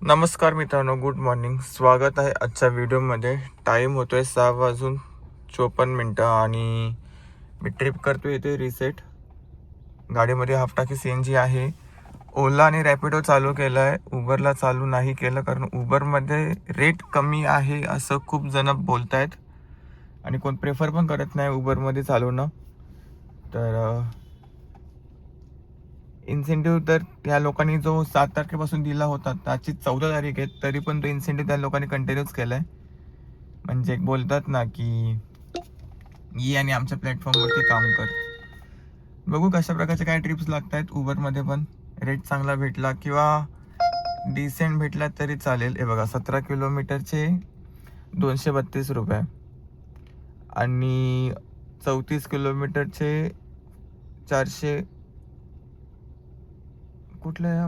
नमस्कार मित्रांनो, good morning. स्वागत आहे आजच्या व्हिडिओमध्ये. टाईम होतोय 6:54 आणि मी ट्रिप करतोय इथे रिसेट. गाडीमध्ये हाफ टाकी CNG आहे. ओला आणि रॅपिडो चालू केलं आहे, उबरला चालू नाही केलं, कारण उबरमध्ये रेट कमी आहे असं खूप जण बोलत आहेत आणि कोण प्रेफर पण करत नाही उबरमध्ये चालवणं. तर इन्सेंटिव्ह तर या लोकांनी जो 7 तारखेपासून दिला होता, त्याची 14 तारीख आहे, तरी पण तो इन्सेंटिव्ह त्या लोकांनी कंटिन्यूच केलाय. म्हणजे बोलतात ना की ये आणि आमच्या प्लॅटफॉर्मवरती काम कर. बघू कशा प्रकारचे काय ट्रिप्स लागत आहेत उबरमध्ये. पण रेट चांगला भेटला किंवा डिसेंट भेटला तरी चालेल. हे बघा, 17 किलोमीटरचे 232 रुपये आणि 34 किलोमीटरचे 400. कुठलं आहे?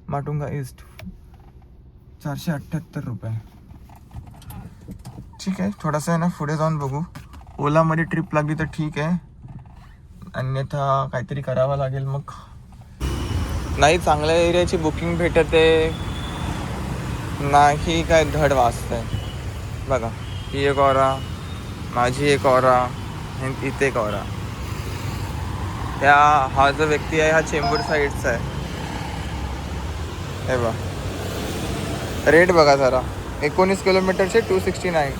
माटुंगा ईस्ट 478 रुपये. ठीक आहे, थोडासा आहे ना पुढे जाऊन बघू. ओलामध्ये ट्रिप लागली तर ठीक आहे, अन्यथा काहीतरी करावं लागेल. मग नाही चांगल्या एरियाची बुकिंग भेटत आहे, नाही काय धड वाजतंय. बघा, ही एक ऑरा, माझी एक ऑरा, इथे एक ऑरा. हा जो व्यक्ती आहे हा चेंबूर साईडचा आहे. हे बघा, रेट बघा जरा. 19 किलोमीटरचे 269.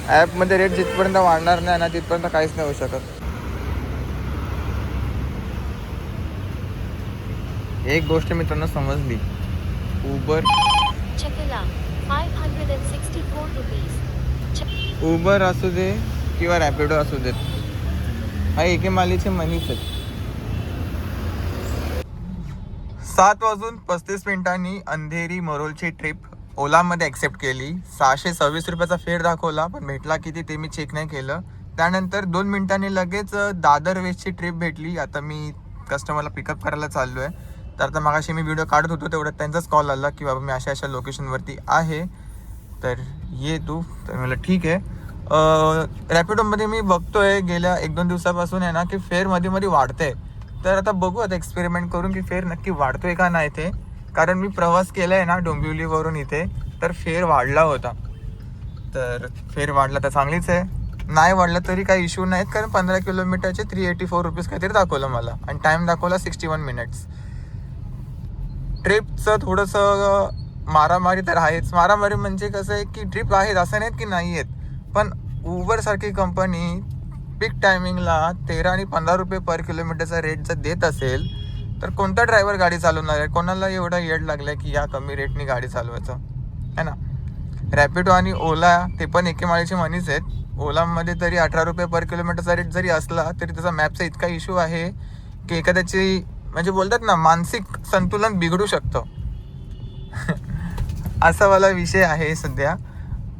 ॲपमध्ये रेट जिथपर्यंत वाढणार नाही ना तिथपर्यंत काहीच नाही होऊ शकत. एक गोष्ट मित्रांनो समजली, उबर असू दे किंवा रॅपिडो असू देत, हा एके मालीचे मनीच आहेत. 7:35 अंधेरी मरोलची ट्रिप ओलामध्ये ॲक्सेप्ट केली. 626 रुपयाचा फेअर दाखवला, पण भेटला किती ते मी चेक नाही केलं. त्यानंतर 2 मिनिटांनी लगेच दादर वेस्टची ट्रिप भेटली. आता मी कस्टमरला पिकअप करायला चाललो आहे. तर आता मागाशी मी व्हिडिओ काढत होतो तेवढ्यात त्यांचाच कॉल आला की बाबा मी अशा लोकेशनवरती आहे, तर ये तू. तर मला ठीक आहे. रॅपिडोमध्ये मी बघतोय गेल्या 1-2 दिवसापासून आहे ना की फेअर मध्ये वाढते. तर आता बघू, आता एक्सपेरिमेंट करून की फेअर नक्की वाढतोय का नाही ते. कारण मी प्रवास केला आहे ना डोंबिवलीवरून इथे, तर फेअर वाढला होता. तर फेअर वाढला तर चांगलीच आहे, नाही वाढलं तरी काही इश्यू नाहीत. कारण 15 किलोमीटरचे 384 रुपीज काहीतरी दाखवलं मला आणि टाईम दाखवला 61 मिनिट्स. ट्रिपचं थोडंसं मारामारी तर आहेच. मारामारी म्हणजे कसं आहे की ट्रिप आहेत असं नाहीत की नाही आहेत, पण उबरसारखी कंपनी पीक टायमिंगला 13 आणि 15 रुपये पर किलोमीटरचा रेट जर देत असेल तर कोणता ड्रायव्हर गाडी चालवणार आहे? कोणाला एवढा येड लागलं की या कमी रेटनी गाडी चालवायचं आहे ना. रॅपिडो आणि ओला ते पण एके माळीचे मनीच आहेत. ओलामध्ये तरी 18 रुपये पर किलोमीटरचा रेट जरी असला तरी त्याचा मॅपचा इतका इश्यू आहे की एखाद्याची म्हणजे बोलतात ना मानसिक संतुलन बिघडू शकतं. असा वाला विषय आहे सध्या.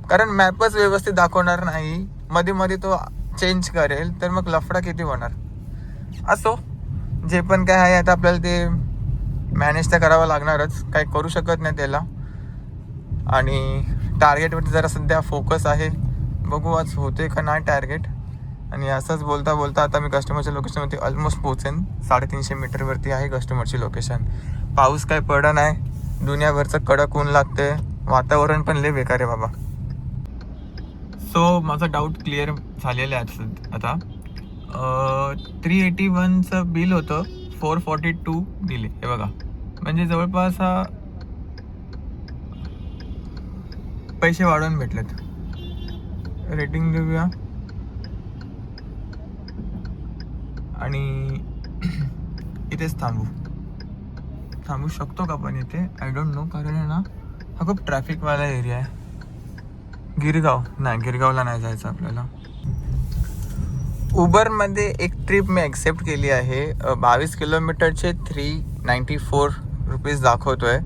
कारण मॅपच व्यवस्थित दाखवणार नाही, मध्ये तो चेंज करेल, तर मग लफडा किती होणार. असो, जे पण काय आहे आता आपल्याला ते मॅनेज तर करावं लागणारच, काही करू शकत नाही त्याला. आणि टार्गेटवरती जरा सध्या फोकस आहे. बघू आज होते का नाही टार्गेट. आणि असंच बोलता बोलता आता मी कस्टमरच्या लोकेशनवरती ऑलमोस्ट पोहोचेन. 350 मीटरवरती आहे कस्टमरची लोकेशन. पाऊस काय पडत नाही, दुनियाभरचं कडक ऊन लागते, वातावरण पण लय बेकार आहे बाबा. सो माझा डाऊट क्लिअर झालेला आहे आता. 381चं बिल होतं, 442 दिले. हे बघा, म्हणजे जवळपास पैसे वाढवून भेटलेत. रेटिंग देऊया आणि इथेच थांबू शकतो का पण इथे? आय डोंट नो, कारण आहे ना हा खूप ट्रॅफिकवाला एरिया आहे. गिरगावला नाही जायचं आपल्याला. उबरमध्ये एक ट्रिप मी ॲक्सेप्ट केली आहे. 22 किलोमीटरचे 394 रुपीज दाखवतोय.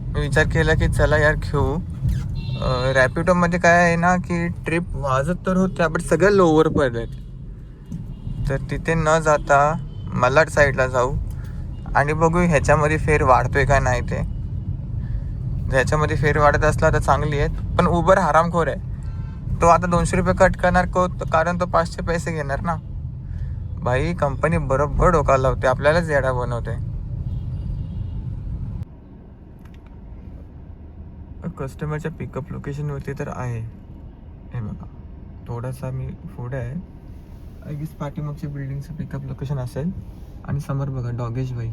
मी विचार केला की चला यार घेऊ. रॅपिडोमध्ये काय आहे ना की ट्रिप वाजत तर होत्या बट सगळ्या लोअर पडत, तर तिथे न जाता मलाड साईडला जाऊ आणि बघू ह्याच्यामध्ये फेर वाढतोय का नाही ते. ह्याच्यामध्ये फेर वाढत असला तर चांगली आहेत, पण उबर हरामखोर आहे. तो आता 200 रुपये कट करणार कारण तो 500 पैसे घेणार ना. भाई कंपनी बरोबर डोका लावते, आपल्यालाच येडा बनवते. कस्टमरच्या पिकअप लोकेशनवरती तर आहे, हे बघा थोडासा मी पुढे आहे. आय गेस पाठीमागच्या बिल्डिंगचं पिकअप लोकेशन असेल. आणि समोर बघा डॉगेश भाई,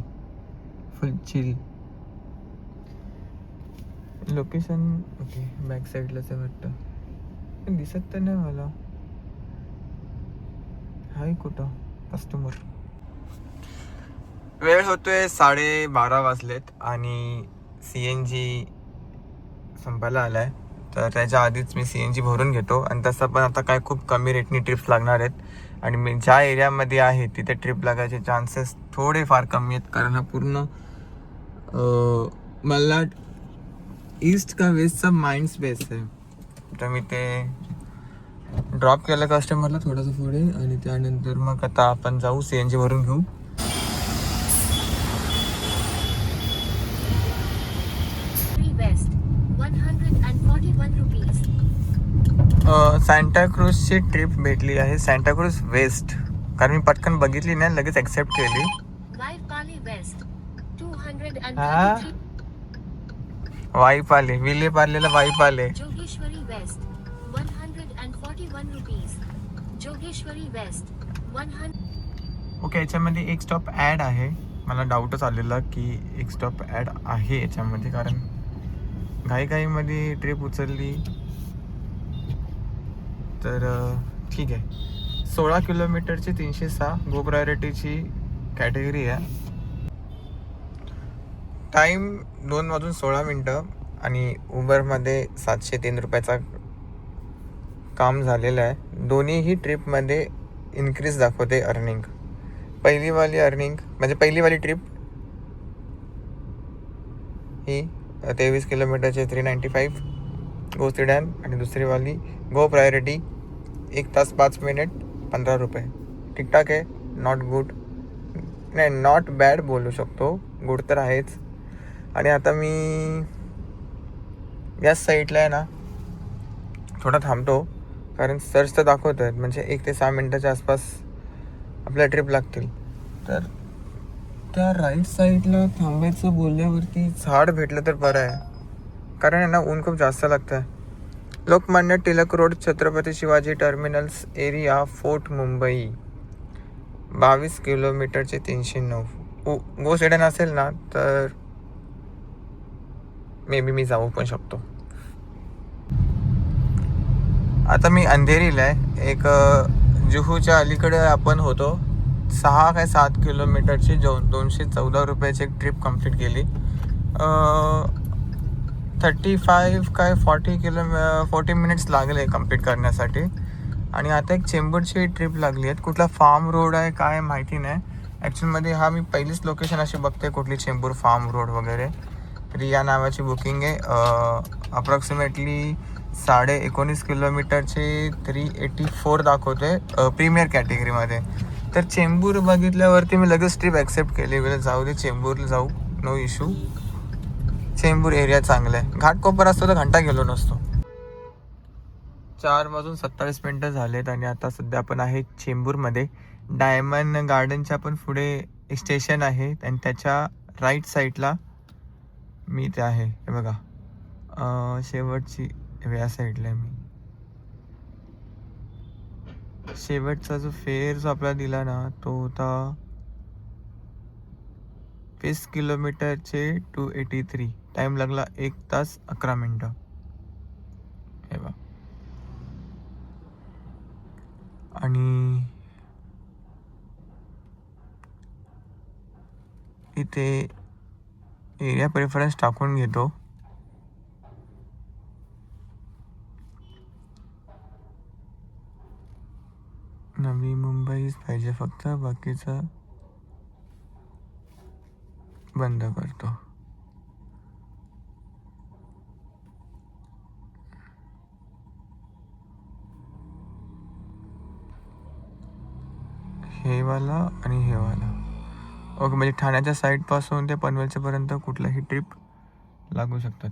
फुल चिल लोकेशन. ओके बॅक साईडलाच आहे वाटतं, पण दिसत तर नाही मला. हाय कुठं कस्टमर. वेळ होतोय 12:30 वाजलेत आणि CNG संपायला आलाय. तर त्याच्या आधीच मी CNG भरून घेतो. आणि तसं पण आता काय खूप कमी रेटनी ट्रिप्स लागणार आहेत. आणि मी ज्या एरियामध्ये आहे तिथे ट्रिप लागायचे चान्सेस थोडेफार कमी आहेत, कारण हा पूर्ण मला ईस्ट का वेस्टचा माइंड स्पेस आहे. तर मी ते ड्रॉप केलं कस्टमरला थोडंसं पुढे, आणि त्यानंतर मग आता आपण जाऊ CNG भरून घेऊ. सॅन्टाक्रूजची ट्रिप भेटली आहे, सॅन्टाक्रूज वेस्ट. कारण मी पटकन बघितली नाही, लगेच ऍक्सेप्ट केली. वाईप आले, विले पार्लेला वाईप आले. Jogeshwari west 141 rupees. Jogeshwari west 100. Okay, याच्यामध्ये एक स्टॉप ॲड आहे. मला डाऊटच आलेला की एक स्टॉप ॲड आहे याच्यामध्ये, कारण घाईघाईमध्ये ट्रिप उचलली. तर ठीक आहे. 16 किलोमीटरची 306 गो प्रायोरिटीची कॅटेगरी आहे. टाईम 2:16 आणि उबरमध्ये 703 रुपयाचा काम झालेलं आहे. दोन्हीही ट्रिपमध्ये इन्क्रीज दाखवते अर्निंग. पहिलीवाली अर्निंग म्हणजे पहिलीवाली ट्रिप ही 23 किलोमीटरचे 395 गो सिडॅन, आणि दुसरीवाली गो प्रायोरिटी 1 तास 5 मिनिट 15 रुपये. ठीकठाक आहे, नॉट गुड नाही, नॉट बॅड बोलू शकतो, गुड तर आहेच. आणि आता मी याच साईडला आहे ना थोडा थांबतो, कारण सर्च तर दाखवत आहेत म्हणजे 1 ते 6 मिनटाच्या आसपास आपल्या ट्रिप लागतील. तर त्या राईट साईडला थांबायचं बोलल्यावरती झाड भेटलं तर बरं आहे, कारण आहे ना ऊन खूप जास्त लागतं आहे. Lokmanya Tilak road, Chhatrapati Shivaji terminals area, fort Mumbai. 22 किलोमीटरचे 309. गो सेडन असेल ना तर मे बी मी जाऊ पण शकतो. आता मी अंधेरीला आहे. एक जुहूच्या अलीकडे आपण होतो. 6 काय 7 किलोमीटरची 214 रुपयाची एक ट्रिप कंप्लीट केली. 35 काय 40 मिनिट्स लागले कंप्लीट करण्यासाठी. आणि आता एक चेंबूरची ट्रिप लागली आहे. कुठला फार्म रोड आहे काय माहिती नाही ॲक्च्युअलमध्ये. हा मी पहिलीच लोकेशन अशी बघते कुठली चेंबूर फार्म रोड वगैरे. रिया नावाची बुकिंग आहे. अप्रॉक्सिमेटली 19.5 किलोमीटरचे 384 दाखवते प्रीमियर कॅटेगरीमध्ये. तर चेंबूर बघितल्यावरती मी लगेच ट्रिप ॲक्सेप्ट केली. वेळ जाऊ दे, चेंबूरला जाऊ, नो इश्यू. चेंबूर एरिया चांगला आहे. घाटकोपर असतो तर घंटा गेलो नसतो. 4:27 झालेत आणि आता सध्या आपण आहे चेंबूरमध्ये. डायमंड गार्डनच्या पण पुढे एक स्टेशन आहे आणि त्याच्या राईट साईडला मी ते आहे, हे बघा शेवटची या साईडला आहे मी. शेवटचा जो फेअर जो आपल्याला दिला ना तो होता 20 किलोमीटरचे 283. टाईम लागला 1 तास 11 मिनटं. हे बघा. आणि इथे एरिया प्रेफरन्स टाकून घेतो. नवी मुंबईच पाहिजे फक्त, बाकीचं बंद करतो. हे वाला आणि हे वाला. ओके, म्हणजे ठाण्याच्या साईडपासून ते पनवेलच्यापर्यंत कुठलाही ट्रिप लागू शकतात.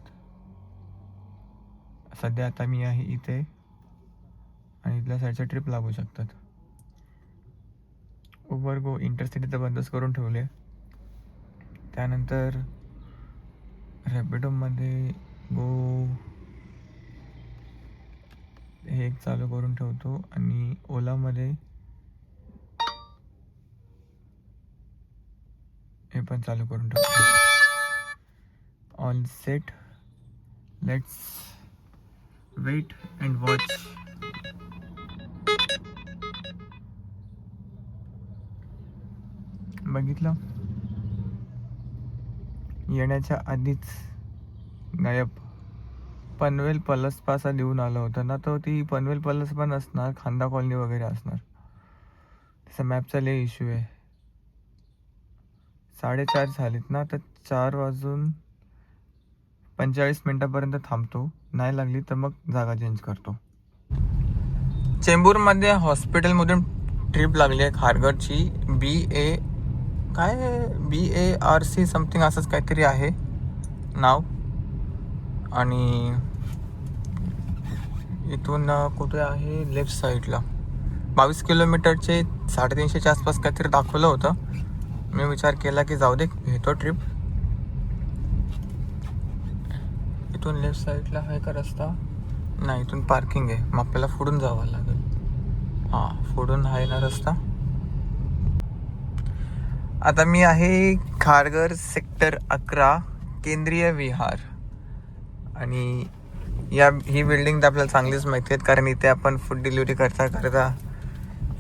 सध्या आता मी आहे इथे आणि इथल्या साईडच्या ट्रिप लागू शकतात. उबर गो इंटरसिटी तर बंदच करून ठेवले. त्यानंतर रॅपिडोमध्ये गो हे एक चालू करून ठेवतो आणि ओलामध्ये हे पण चालू करून ठेवतो. On set, let's wait and watch. बघितलं, येण्याच्या आधीच गायब. पनवेल पलस पासा देऊन आलं होतं ना, तो ती पनवेल पलस पण असणार, खांदा कॉलनी वगैरे असणार. त्याचा मॅपचा लय इश्यू आहे. 4:30 झालीत ना, तर 4:45 थांबतो. नाही लागली तर मग जागा चेंज करतो. चेंबूरमध्ये हॉस्पिटलमधून ट्रिप लागली आहे खारघरची. BARC समथिंग असंच काहीतरी आहे नाव. आणि इथून कुठे आहे, लेफ्ट साईडला 22 किलोमीटरचे 350च्या आसपास काहीतरी दाखवलं होतं. मी विचार केला की जाऊ दे, घेतो ट्रिप. इथून लेफ्ट साईडला आहे का रस्ता? नाही, इथून पार्किंग आहे, मग आपल्याला पुढून जावं लागेल. हां, पुढून आहे ना रस्ता. आता मी आहे खारघर सेक्टर 11 केंद्रीय विहार. आणि ही बिल्डिंग तर आपल्याला चांगलीच माहिती आहेत, कारण इथे आपण फूड डिलिव्हरी करता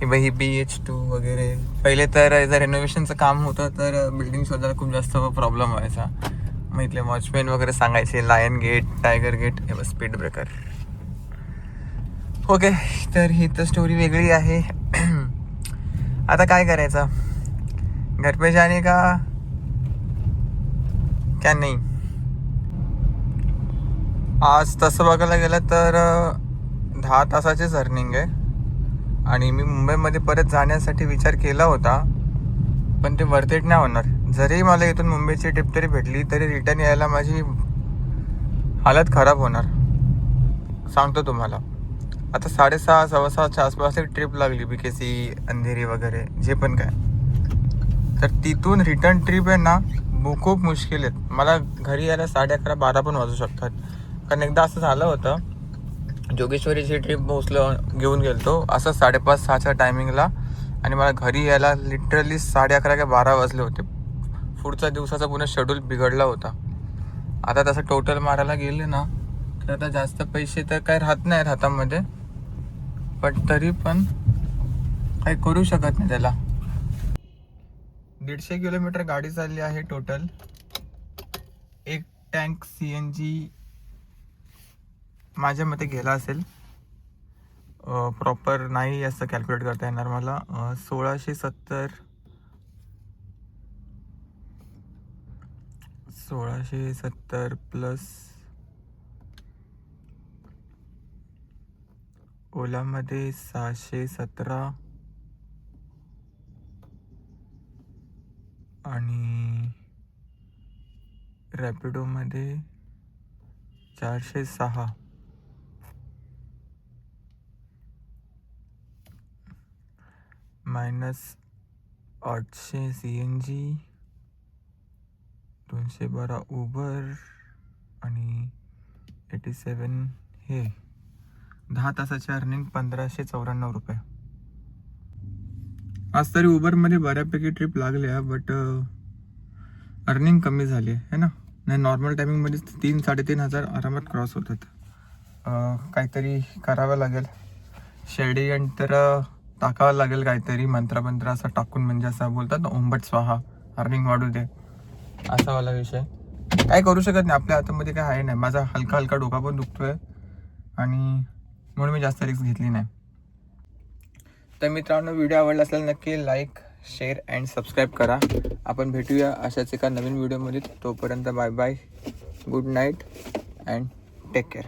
ही BH2 वगैरे. पहिले तर जर रेनोव्हेशनचं काम होतं तर बिल्डिंग शोधायला खूप जास्त प्रॉब्लेम व्हायचा. मग इथले वॉचमॅन वगैरे सांगायचे लायन गेट, टायगर गेट, हे बस स्पीड ब्रेकर. ओके, तर ही तर स्टोरी वेगळी आहे. आता काय करायचं, घर पे जाने का क्या नाही. आज तसं बघायला गेलं तर 10 तासाचीच अर्निंग आहे. आणि मी मुंबईमध्ये परत जाण्यासाठी विचार केला होता, पण ते वर्थ इट नाही होणार. जरी मला इथून मुंबईची ट्रिप तरी भेटली तरी रिटर्न यायला माझी हालत खराब होणार, सांगतो तुम्हाला. आता 6:30 6:15च्या आसपास एक ट्रिप लागली, BKC अंधेरी वगैरे जे पण काय. तर तिथून रिटर्न ट्रिप आहे ना, खूप मुश्किल आहेत. मला घरी यायला 11:30 12 पण वाजू शकतात. कारण एकदा असं झालं होतं, जोगेश्वरीची ट्रिप घेऊन गेलतो असं 5:30-6च्या टायमिंगला, आणि मला घरी यायला लिटरली 11:30 का 12 वाजले होते. पुढचा दिवसाचा पुन्हा शेड्यूल बिघडला होता. आता तसं टोटल मारायला गेले ना, तर आता जास्त पैसे तर काय राहत नाहीत हातामध्ये, पण तरी पण काही करू शकत नाही त्याला. 150 किलोमीटर गाडी चालली आहे टोटल. एक टँक CNG माझ्या मते गेला असेल. प्रॉपर नाही असं कॅल्क्युलेट करता येणार मला. 1670 प्लस ओलामध्ये 617 आणि रॅपिडोमध्ये 406 मायनस 800 CNG, 212 उबर आणि 87 हे. 10 तासाची अर्निंग 1594 रुपये. आज तरी उबरमध्ये बऱ्यापैकी ट्रिप लागल्या, बट अर्निंग कमी झाली आहे ना. नाही, नॉर्मल टायमिंगमध्ये 3-3.5 हजार आरामात क्रॉस होतात. काहीतरी करावं लागेल, षडयंत्र टाकावं लागेल, काहीतरी मंत्र असं टाकून, म्हणजे असं बोलतात ना, ओंबट स्वाहा, अर्निंग वाढू दे, असा वाला विषय. काय करू शकत नाही, आपल्या हातामध्ये काय आहे नाही. माझा हलका डोका पण दुखतोय आणि म्हणून मी जास्त रिस्क घेतली नाही. तर मित्रांनो, व्हिडिओ आवडला असेल नक्की लाईक, शेअर अँड सबस्क्राईब करा. आपण भेटूया अशाच एका नवीन व्हिडिओमध्ये. तोपर्यंत bye bye, good night and take care.